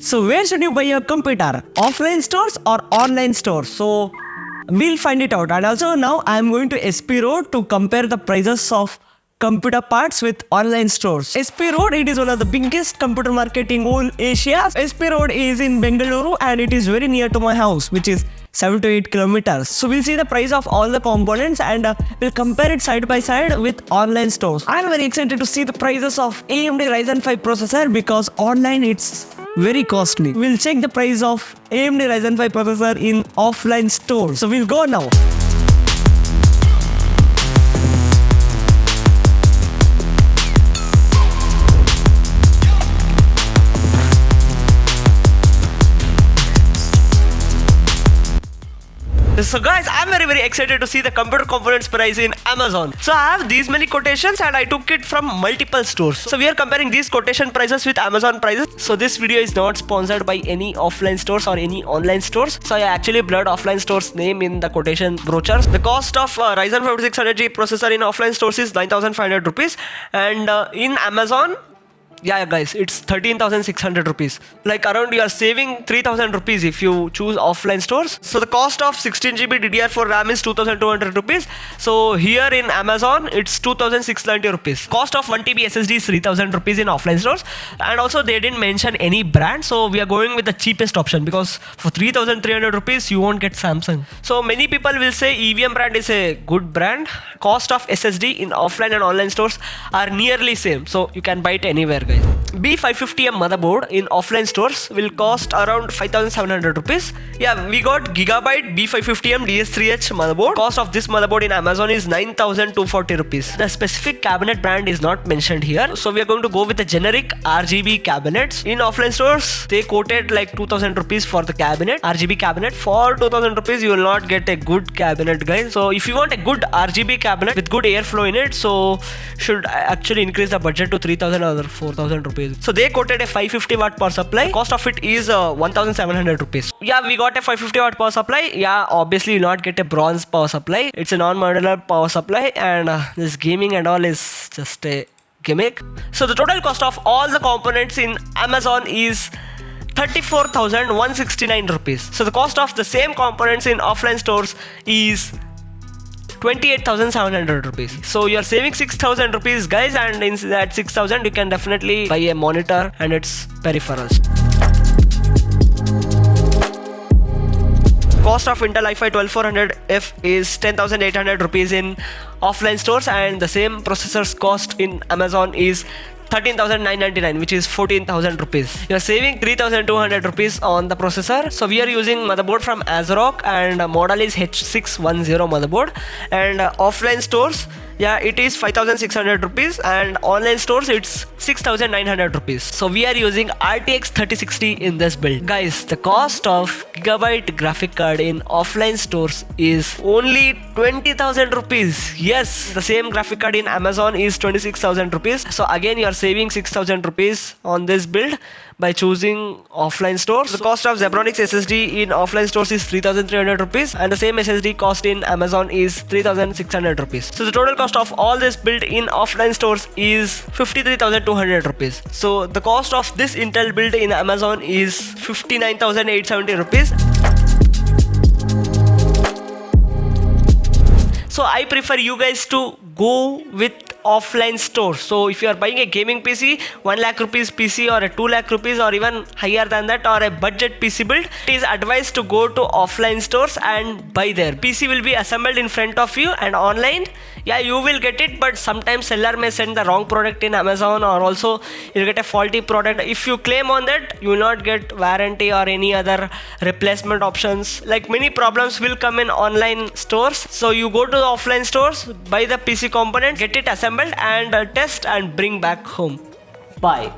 So where should you buy your computer? Offline stores or online stores? So we'll find it out. And also now I'm going to SP Road to compare the prices of computer parts with online stores. SP Road, it is one of the biggest computer market in all Asia. SP Road is in Bengaluru and it is very near to my house, which is 7 to 8 kilometers. So we'll see the price of all the components and we'll compare it side by side with online stores. I'm very excited to see the prices of AMD Ryzen 5 processor because online it's very costly. We'll check the price of AMD Ryzen 5 processor in offline stores. So we'll go now. So guys, I'm very excited to see the computer components price in Amazon. So I have these many quotations and I took it from multiple stores. So we are comparing these quotation prices with Amazon prices. So this video is not sponsored by any offline stores or any online stores. So I actually blurred offline stores name in the quotation brochures. The cost of Ryzen 5 600G processor in offline stores is 9,500 rupees and in Amazon, yeah guys, it's 13,600 rupees. Like around you are saving 3,000 rupees if you choose offline stores. So the cost of 16GB DDR4 RAM is 2,200 rupees. So here in Amazon it's 2,690 rupees. Cost of 1TB SSD is 3,000 rupees in offline stores. And also they didn't mention any brand, so we are going with the cheapest option because for 3,300 rupees you won't get Samsung. So many people will say EVM brand is a good brand. Cost of SSD in offline and online stores are nearly same, so you can buy it anywhere. B550M motherboard in offline stores will cost around 5,700 rupees. Yeah, we got Gigabyte B550M DS3H motherboard. Cost of this motherboard in Amazon is 9,240 rupees. The specific cabinet brand is not mentioned here, so we are going to go with the generic RGB cabinets. In offline stores, they quoted like 2,000 rupees for the cabinet, RGB cabinet. For 2,000 rupees, you will not get a good cabinet, guys. So if you want a good RGB cabinet with good airflow in it, so should actually increase the budget to 3,000 or 4,000 rupees. So they quoted a 550 watt power supply. Cost of it is 1,700 rupees. Yeah, we got a 550 watt power supply. Yeah, obviously you not get a bronze power supply. It's a non-modular power supply and this gaming and all is just a gimmick. So the total cost of all the components in Amazon is 34,169 rupees. So the cost of the same components in offline stores is 28,700 rupees. So you are saving 6,000 rupees, guys, and in that 6,000 you can definitely buy a monitor and its peripherals. Cost of Intel i5 12400F is 10,800 rupees in offline stores and the same processor's cost in Amazon is 13,999, which is 14,000 rupees. You are saving 3,200 rupees on the processor. So we are using motherboard from ASRock and model is H610 motherboard. And offline stores, yeah, it is 5,600 rupees and online stores it's 6,900 rupees. So we are using RTX 3060 in this build. Guys, the cost of Gigabyte graphic card in offline stores is only 20,000 rupees. Yes, the same graphic card in Amazon is 26,000 rupees. So again, you are saving 6,000 rupees on this build by choosing offline stores. The cost of Zebronics SSD in offline stores is 3,300 rupees and the same SSD cost in Amazon is 3,600 rupees. So the total cost of all this build in offline stores is 53,200 rupees. So the cost of this Intel build in Amazon is 59,870 rupees. So I prefer you guys to go with offline stores. So if you are buying a gaming PC, 1 lakh rupees PC or a 2 lakh rupees or even higher than that or a budget PC build, it is advised to go to offline stores and buy there. PC will be assembled in front of you and online, yeah, you will get it, but sometimes seller may send the wrong product in Amazon or also you'll get a faulty product. If you claim on that, you will not get warranty or any other replacement options. Like many problems will come in online stores. So you go to the offline stores, buy the PC component, get it assembled and test and bring back home. Bye.